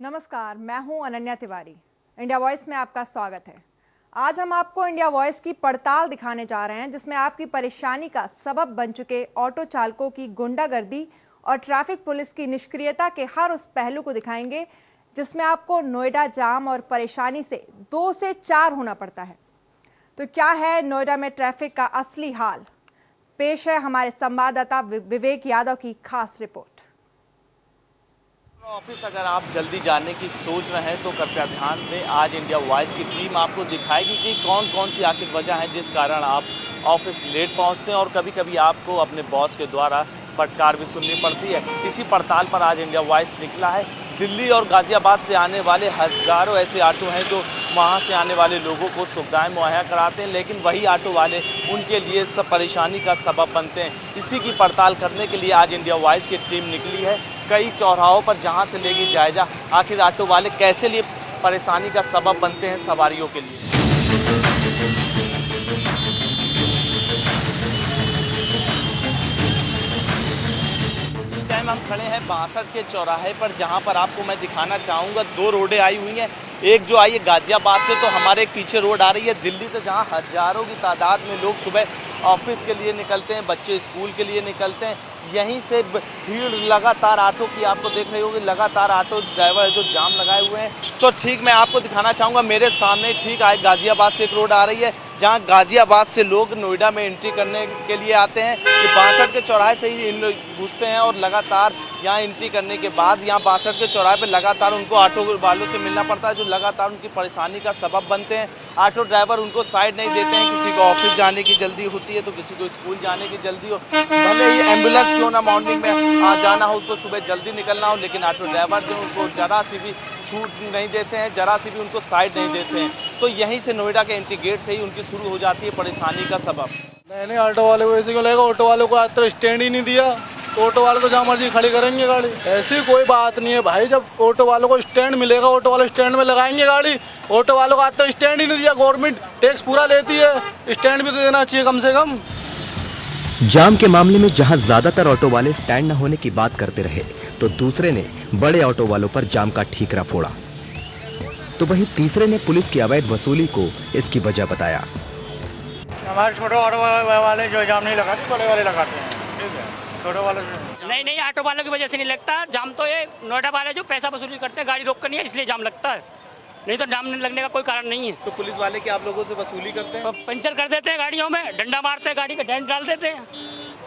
नमस्कार, मैं हूं अनन्या तिवारी। इंडिया वॉइस में आपका स्वागत है। आज हम आपको इंडिया वॉइस की पड़ताल दिखाने जा रहे हैं, जिसमें आपकी परेशानी का सबब बन चुके ऑटो चालकों की गुंडागर्दी और ट्रैफिक पुलिस की निष्क्रियता के हर उस पहलू को दिखाएंगे जिसमें आपको नोएडा जाम और परेशानी से 2 से 4 होना पड़ता है। तो क्या है नोएडा में ट्रैफिक का असली हाल? पेश है हमारे संवाददाता विवेक यादव की खास रिपोर्ट। ऑफिस अगर आप जल्दी जाने की सोच रहे हैं तो कृपया ध्यान दें। आज इंडिया वॉइस की टीम आपको दिखाएगी कि कौन कौन सी आखिर वजह है जिस कारण आप ऑफिस लेट पहुंचते हैं और कभी कभी आपको अपने बॉस के द्वारा फटकार भी सुननी पड़ती है। इसी पड़ताल पर आज इंडिया वॉइस निकला है। दिल्ली और गाजियाबाद से आने वाले हज़ारों ऐसे ऑटो हैं जो वहाँ से आने वाले लोगों को सुविधाएं मुहैया कराते हैं, लेकिन वही ऑटो वाले उनके लिए सब परेशानी का सबब बनते हैं। इसी की पड़ताल करने के लिए आज इंडिया वॉइस की टीम निकली है। कई चौराहों पर जहाँ से लेगी जायजा आखिर ऑटो वाले कैसे लिए परेशानी का सबब बनते हैं सवारियों के लिए। हम खड़े हैं 62 के चौराहे पर, जहां पर आपको मैं दिखाना चाहूँगा 2 रोडें आई हुई हैं। एक जो आई है गाजियाबाद से, तो हमारे पीछे रोड आ रही है दिल्ली से, जहां हज़ारों की तादाद में लोग सुबह ऑफिस के लिए निकलते हैं, बच्चे स्कूल के लिए निकलते हैं। यहीं से भीड़ लगातार ऑटो की आपको देख रही होगी, लगातार ऑटो ड्राइवर है जो जाम लगाए हुए हैं। तो ठीक मैं आपको दिखाना चाहूँगा, मेरे सामने ठीक आए गाजियाबाद से एक रोड आ रही है जहाँ गाजियाबाद से लोग नोएडा में एंट्री करने के लिए आते हैं। ये 62 के चौराहे से ही इन घुसते हैं और लगातार यहाँ एंट्री करने के बाद यहाँ 62 के चौराहे पे लगातार उनको ऑटो वालों से मिलना पड़ता है, जो लगातार उनकी परेशानी का सबब बनते हैं। ऑटो ड्राइवर उनको साइड नहीं देते हैं। किसी को ऑफिस जाने की जल्दी होती है तो किसी को स्कूल जाने की जल्दी हो, भले ही एम्बुलेंस क्यों ना मॉर्निंग में जाना हो, उसको सुबह जल्दी निकलना हो, लेकिन ऑटो ड्राइवर जो उनको जरा सी भी छूट नहीं देते हैं, जरा सी भी उनको साइड नहीं देते हैं। तो यहीं से नोएडा के एंट्री गेट से ही उनकी शुरू हो जाती है परेशानी का सबब। नहीं ऑटो वाले को ऐसे क्यों लगेगा? ऑटो वालों को आज तो स्टैंड ही नहीं दिया, तो ऑटो वाले तो जहाँ मर्जी खड़ी करेंगे गाड़ी। ऐसी कोई बात नहीं है भाई, जब ऑटो वालों को स्टैंड मिलेगा ऑटो वाले स्टैंड में लगाएंगे गाड़ी। ऑटो वालों को आज तो स्टैंड ही नहीं दिया। गवर्नमेंट टैक्स पूरा लेती है, स्टैंड भी तो देना चाहिए कम से कम। जाम के मामले में जहां ज्यादातर ऑटो वाले स्टैंड न होने की बात करते रहे, तो दूसरे ने बड़े ऑटो वालों पर जाम का ठीकरा फोड़ा। तो वहीं तीसरे ने पुलिस की अवैध वसूली को इसकी वजह बताया। हमारे छोटे ऑटो वाले जो जाम नहीं लगाते, बड़े वाले लगाते हैं। ठीक है, छोटे वाले नहीं ऑटो वालों की वजह से नहीं लगता जाम। तो ये नोएडा वाले जो पैसा वसूली करते हैं, गाड़ी रोक कर नहीं है, इसलिए जाम लगता है। नहीं तो जाम लगने का कोई कारण नहीं है। तो पुलिस वाले क्या आप लोगों से वसूली करते हैं? पंचर कर देते हैं गाड़ियों में, डंडा मारते हैं, गाड़ी का डेंट डाल देते हैं।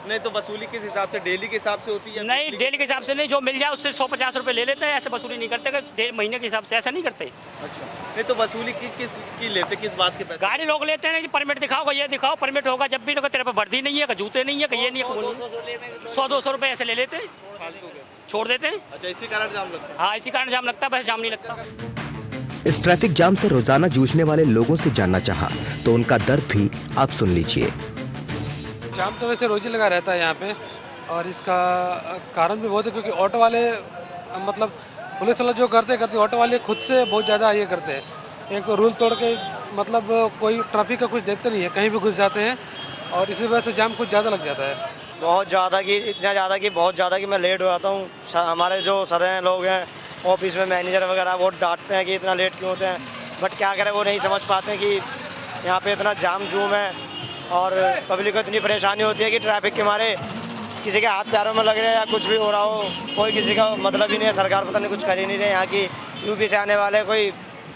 नहीं तो वसूली किस हिसाब से, डेली के हिसाब से होती है? नहीं, डेली के हिसाब से नहीं, जो मिल जाए उससे 150 रुपये ले लेते हैं। ऐसे वसूली नहीं करते, महीने के हिसाब से ऐसा नहीं करते। अच्छा, नहीं तो वसूली किस की लेते, किस बात के पैसे? गाड़ी रोक लेते हैं कि परमिट दिखाओ, ये दिखाओ, परमिट होगा। जब भी तेरे पे वर्दी नहीं है, जूते नहीं है, ये नहीं है, 100-200 रुपये ऐसे ले लेते हैं, छोड़ देते हैं। अच्छा, इसी कारण जाम लगता है? हाँ, इसी कारण जाम लगता है, बस जाम नहीं लगता। इस ट्रैफिक जाम से रोजाना जूझने वाले लोगों से जानना चाहा तो उनका दर्द भी आप सुन लीजिए। जाम तो वैसे रोज ही लगा रहता है यहाँ पे, और इसका कारण भी बहुत है, क्योंकि ऑटो वाले मतलब पुलिस वाले जो करते ऑटो वाले खुद से बहुत ज़्यादा ये करते हैं। एक तो रूल तोड़ के मतलब कोई ट्रैफिक का कुछ देखते नहीं है, कहीं भी घुस जाते हैं, और इसी वजह से जाम कुछ ज़्यादा लग जाता है। बहुत ज़्यादा कि इतना ज़्यादा कि बहुत ज़्यादा कि मैं लेट हो जाता हूँ। हमारे जो सर हैं, लोग हैं ऑफिस में, मैनेजर वगैरह, वो डांटते हैं कि इतना लेट क्यों होते हैं, बट क्या करें, वो नहीं समझ पाते हैं कि यहाँ पे इतना जाम जूम है और पब्लिक को इतनी परेशानी होती है कि ट्रैफिक के मारे किसी के हाथ पैरों में लग रहे हैं या कुछ भी हो रहा हो, कोई किसी का मतलब ही नहीं है। सरकार पता नहीं कुछ कर ही नहीं रहे। यहाँ की यूपी से आने वाले कोई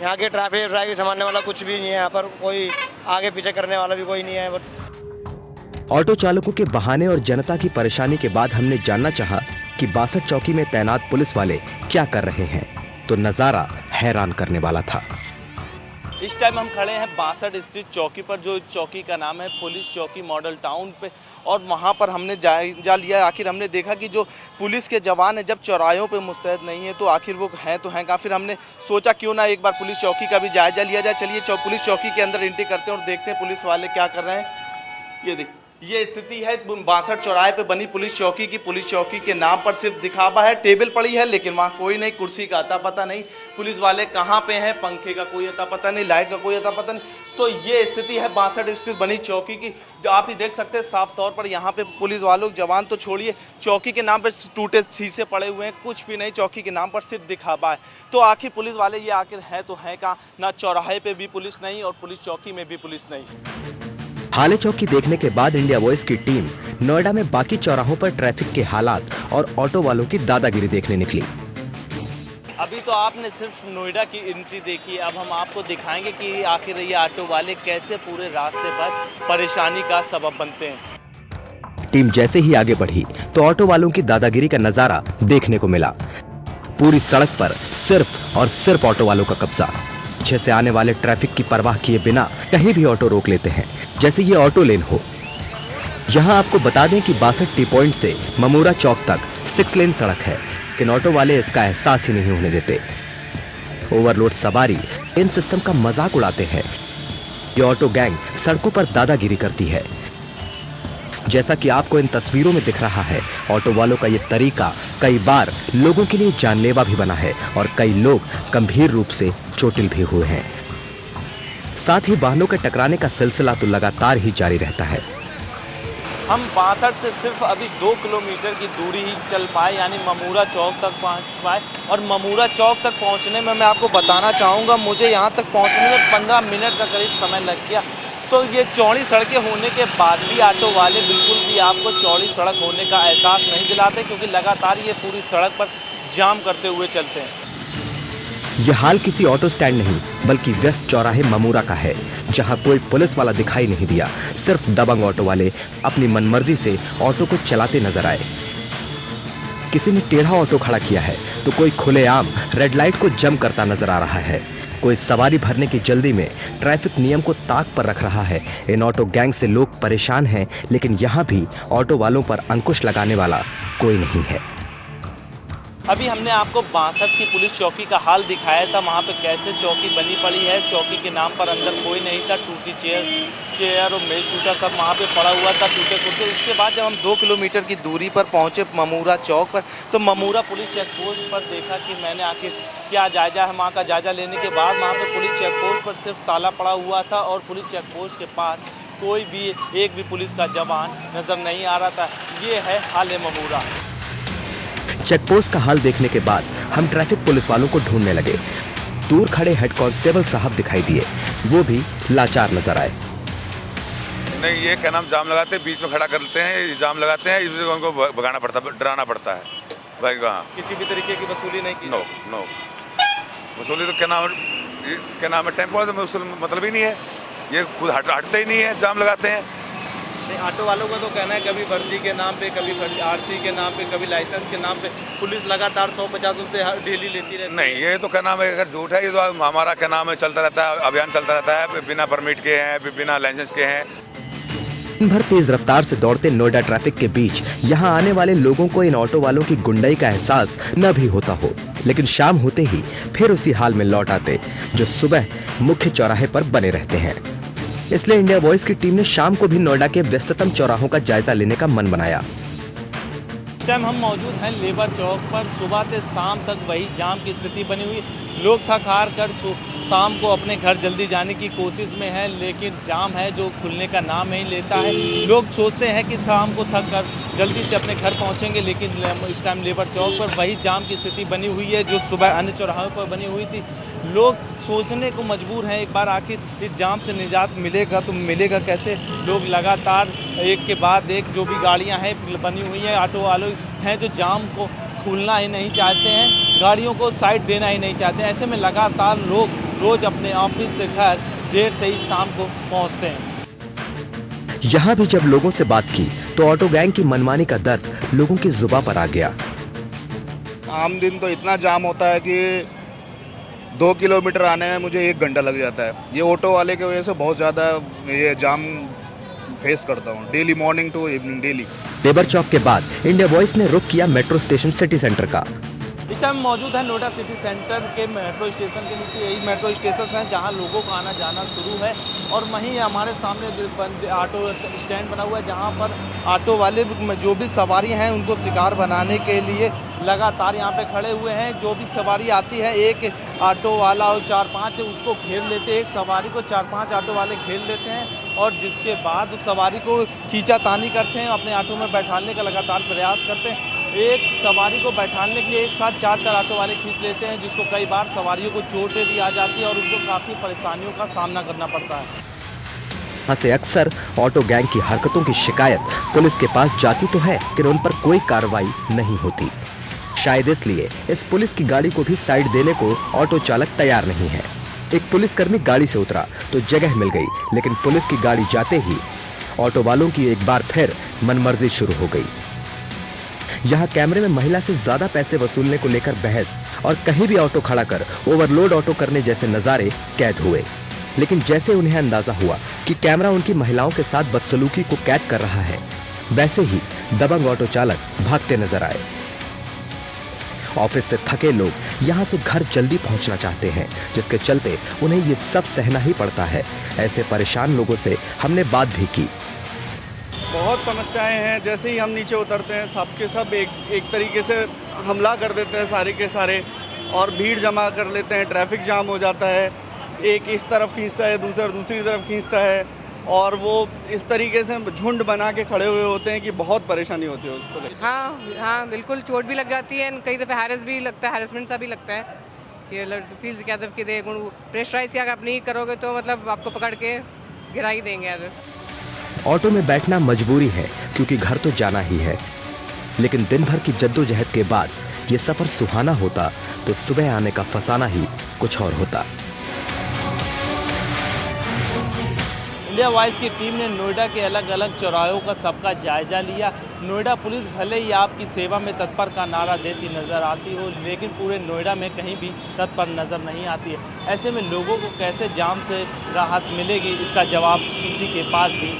यहाँ के ट्रैफिक संभालने वाला कुछ भी नहीं है। यहाँ पर कोई आगे पीछे करने वाला भी कोई नहीं है। ऑटो चालकों के बहाने और जनता की परेशानी के बाद हमने जानना चाहा कि 62 चौकी में तैनात पुलिस वाले क्या कर रहे हैं, तो नजारा हैरान करने वाला था। इस टाइम हम खड़े हैं 62 स्ट्रीट चौकी पर, जो चौकी का नाम है पुलिस चौकी मॉडल टाउन पे, और वहाँ पर हमने जायजा लिया। आखिर हमने देखा कि जो पुलिस के जवान हैं जब चौराहों पे मुस्तैद नहीं है तो आखिर वो हैं तो हैं कहाँ। फिर हमने सोचा क्यों ना एक बार पुलिस चौकी का भी जायजा लिया जाए। चलिए पुलिस चौकी के अंदर एंट्री करते हैं और देखते हैं पुलिस वाले क्या कर रहे हैं। ये देख, ये स्थिति है 62 चौराहे पे बनी पुलिस चौकी की। पुलिस चौकी के नाम पर सिर्फ दिखावा है, टेबल पड़ी है लेकिन वहाँ कोई नहीं, कुर्सी का अता पता नहीं, पुलिस वाले कहाँ पे हैं, पंखे का कोई अता पता नहीं, लाइट का कोई अता पता नहीं। तो ये स्थिति है 62 स्थित बनी चौकी की, जो आप ही देख सकते हैं साफ तौर पर। यहाँ पे पुलिस वालों जवान तो छोड़िए, चौकी के नाम पर टूटे शीशे पड़े हुए हैं, कुछ भी नहीं, चौकी के नाम पर सिर्फ दिखावा है। तो आखिर पुलिस वाले ये आखिर है तो है कहाँ? ना चौराहे पे भी पुलिस नहीं और पुलिस चौकी में भी पुलिस नहीं। हाले चौकी देखने के बाद इंडिया वॉइस की टीम नोएडा में बाकी चौराहों पर ट्रैफिक के हालात और ऑटो वालों की दादागिरी देखने निकली। अभी तो आपने सिर्फ नोएडा की एंट्री देखी, अब हम आपको दिखाएंगे कि आखिर ये ऑटो वाले कैसे पूरे रास्ते पर परेशानी का सबब बनते हैं। टीम जैसे ही आगे बढ़ी तो ऑटो वालों की दादागिरी का नजारा देखने को मिला। पूरी सड़क पर सिर्फ और सिर्फ ऑटो वालों का कब्जा। पीछे से आने वाले ट्रैफिक की परवाह किए बिना कहीं भी ऑटो रोक लेते हैं, जैसे ये ऑटो लेन हो। यहाँ आपको बता दें कि 62 टी पॉइंट से ममूरा चौक तक 6 लेन सड़क है, लेकिन ऑटो वाले इसका एहसास ही नहीं होने देते। ओवरलोड सवारी इन सिस्टम का मजाक उड़ाते हैं। ये ऑटो गैंग सड़कों पर दादागिरी करती है। जैसा कि आपको इन तस्वीरों में दिख रहा है, ऑटो वालों का ये तरीका कई बार लोगों के लिए जानलेवा भी बना है और कई लोग गंभीर रूप से चोटिल भी हुए हैं। साथ ही वाहनों के टकराने का सिलसिला तो लगातार ही जारी रहता है। हम 62 से सिर्फ अभी 2 किलोमीटर की दूरी ही चल पाए, यानी ममूरा चौक तक पहुंच पाए। और ममूरा चौक तक पहुंचने में मैं आपको बताना चाहूँगा, मुझे यहाँ तक पहुंचने में 15 मिनट का करीब समय लग गया। तो ये चौड़ी सड़कें होने के बाद भी ऑटो वाले बिल्कुल भी आपको चौड़ी सड़क होने का एहसास नहीं दिलाते, क्योंकि लगातार ये पूरी सड़क पर जाम करते हुए चलते हैं। यह हाल किसी ऑटो स्टैंड नहीं बल्कि व्यस्त चौराहे ममूरा का है, जहां कोई पुलिस वाला दिखाई नहीं दिया। सिर्फ दबंग ऑटो वाले अपनी मनमर्जी से ऑटो को चलाते नजर आए। किसी ने टेढ़ा ऑटो खड़ा किया है तो कोई खुलेआम रेड लाइट को जम करता नजर आ रहा है। कोई सवारी भरने की जल्दी में ट्रैफिक नियम को ताक पर रख रहा है। इन ऑटो गैंग से लोग परेशान हैं, लेकिन यहाँ भी ऑटो वालों पर अंकुश लगाने वाला कोई नहीं है। अभी हमने आपको 62 की पुलिस चौकी का हाल दिखाया था, वहाँ पे कैसे चौकी बनी पड़ी है। चौकी के नाम पर अंदर कोई नहीं था, टूटी चेयर और मेज टूटा सब वहाँ पे पड़ा हुआ था, टूटे कुर्से। उसके बाद जब हम 2 किलोमीटर की दूरी पर पहुँचे ममूरा चौक पर, तो ममूरा पुलिस चेक पोस्ट पर देखा कि मैंने आखिर क्या जायजा है वहाँ का। जायजा लेने के बाद वहाँ पर पुलिस चेक पोस्ट पर सिर्फ ताला पड़ा हुआ था और पुलिस चेक पोस्ट के पास कोई भी एक भी पुलिस का जवान नज़र नहीं आ रहा था। ये है हाल ममूरा। चेकपोस्ट का हाल देखने के बाद हम ट्रैफिक पुलिस वालों को ढूंढने लगे। दूर खड़े हेड कांस्टेबल साहब दिखाई दिए, वो भी लाचार नजर आए। नहीं, ये क्या नाम जाम लगाते हैं, बीच में खड़ा करते हैं, जाम लगाते हैं, इसमें उनको भगाना पड़ता है, डराना पड़ता है भाई। कहाँ किसी भी तरीके की वसूली नहीं की? नो वसूली तो क्या नाम है टेम्पो तो मतलब ही नहीं है। ये खुद हटते ही नहीं है, जाम लगाते हैं। नहीं, ऑटो वालों का तो कहना है कभी वर्दी के नाम पे, कभी आरसी के नाम पे, कभी लाइसेंस के नाम पे पुलिस लगातार 150 उनसे डेली लेती रहती है। नहीं, ये तो क्या नाम है, अगर झूठ है ये तो हमारा क्या नाम है चलता रहता है, अभियान चलता रहता है, बिना परमिट के हैं, बिना लाइसेंस के हैं। दिन भर तेज रफ्तार से दौड़ते नोएडा ट्रैफिक के बीच यहाँ आने वाले लोगों को इन ऑटो वालों की गुंडाई का एहसास न भी होता हो, लेकिन शाम होते ही फिर उसी हाल में लौट आते जो सुबह मुख्य चौराहे पर बने रहते हैं। इसलिए इंडिया वॉइस की टीम ने शाम को भी नोएडा के व्यस्ततम चौराहों का जायजा लेने का मन बनाया। इस टाइम हम मौजूद हैं लेबर चौक पर। सुबह से शाम तक वही जाम की स्थिति बनी हुई। लोग थक हार कर शाम को अपने घर जल्दी जाने की कोशिश में है, लेकिन जाम है जो खुलने का नाम नहीं लेता है। लोग सोचते हैं कि शाम को थक कर जल्दी से अपने घर पहुंचेंगे, लेकिन इस टाइम लेबर चौक पर वही जाम की स्थिति बनी हुई है जो सुबह अन्य चौराहों पर बनी हुई थी। लोग सोचने को मजबूर हैं एक बार आखिर इस जाम से निजात मिलेगा तो मिलेगा कैसे। लोग लगातार एक के बाद एक जो भी गाड़ियां हैं बनी हुई हैं, ऑटो वाले हैं जो जाम को खोलना ही नहीं चाहते हैं, गाड़ियों को साइड देना ही नहीं चाहते हैं। ऐसे में लगातार लोग रोज अपने ऑफिस से घर देर से ही शाम को पहुंचते हैं। यहाँ भी जब लोगों से बात की तो ऑटो गैंग की मनमानी का दर्द लोगों की जुबान पर आ गया। आम दिन तो इतना जाम होता है कि 2 किलोमीटर आने में मुझे 1 घंटा लग जाता है। ये ऑटो वाले की वजह से बहुत ज़्यादा ये जाम फेस करता हूँ daily, morning to evening daily. Labour chowk के बाद इंडिया वॉइस ने रुख किया मेट्रो स्टेशन सिटी सेंटर का। इस टाइम मौजूद है नोएडा सिटी सेंटर के मेट्रो स्टेशन के नीचे। यही मेट्रो स्टेशन हैं जहां लोगों का आना जाना शुरू है और वहीं हमारे सामने ऑटो स्टैंड बना हुआ है जहां पर ऑटो वाले जो भी सवारी हैं उनको शिकार बनाने के लिए लगातार यहाँ पे खड़े हुए हैं। जो भी सवारी आती है एक ऑटो वाला और 4-5 उसको घेर लेते हैं, एक सवारी को 4-5 ऑटो वाले घेर लेते हैं और जिसके बाद उस सवारी को खींचातानी करते हैं, अपने ऑटो में बैठाने का लगातार प्रयास करते हैं। एक सवारी को बैठाने के लिए एक साथ 4-4 ऑटो वाले खींच लेते हैं, जिसको कई बार सवारियों को चोटें भी आ जाती है और उनको काफ़ी परेशानियों का सामना करना पड़ता है। यहाँ से अक्सर ऑटो गैंग की हरकतों की शिकायत पुलिस के पास जाती तो है लेकिन उन पर कोई कार्रवाई नहीं होती। शायद इसलिए इस पुलिस की गाड़ी को भी साइड देने को ऑटो चालक तैयार नहीं है। एक पुलिसकर्मी गाड़ी से उतरा तो जगह मिल गई, लेकिन पुलिस की गाड़ी जाते ही ऑटो वालों की एक बार फिर मनमर्जी शुरू हो गई। यहाँ कैमरे में महिला से ज्यादा पैसे वसूलने को लेकर बहस और कहीं भी ऑटो खड़ा कर ओवरलोड ऑटो करने जैसे नजारे कैद हुए। लेकिन जैसे उन्हें अंदाजा हुआ कि कैमरा उनकी महिलाओं के साथ बदसलूकी को कैद कर रहा है, वैसे ही दबंग ऑटो चालक भागते नजर आए। ऑफिस से थके लोग यहाँ से घर जल्दी पहुँचना चाहते हैं, जिसके चलते उन्हें ये सब सहना ही पड़ता है। ऐसे परेशान लोगों से हमने बात भी की। बहुत समस्याएं हैं। जैसे ही हम नीचे उतरते हैं सबके सब एक तरीके से हमला कर देते हैं सारे के सारे और भीड़ जमा कर लेते हैं। ट्रैफिक जाम हो जाता है, एक इस तरफ खींचता है, दूसरी तरफ खींचता है और वो इस तरीके से झुंड बना के खड़े हुए होते हैं कि बहुत परेशानी होती है उसको लेकर। हाँ बिल्कुल, चोट भी लग जाती है, कई दफ़े हैरेस भी लगता है, हैरेसमेंट सा भी लगता है कि फील्ड क्या दफ के दे प्रेशराइज किया आप नहीं करोगे तो मतलब आपको पकड़ के गिरा ही देंगे। ऑटो में बैठना मजबूरी है क्योंकि घर तो जाना ही है, लेकिन दिन भर की जद्दोजहद के बाद ये सफर सुहाना होता तो सुबह आने का फसाना ही कुछ और होता। इंडिया वॉइस की टीम ने नोएडा के अलग अलग चौराहों का सबका जायजा लिया। नोएडा पुलिस भले ही आपकी सेवा में तत्पर का नारा देती नजर आती हो, लेकिन पूरे नोएडा में कहीं भी तत्पर नजर नहीं आती है। ऐसे में लोगों को कैसे जाम से राहत मिलेगी, इसका जवाब किसी के पास भी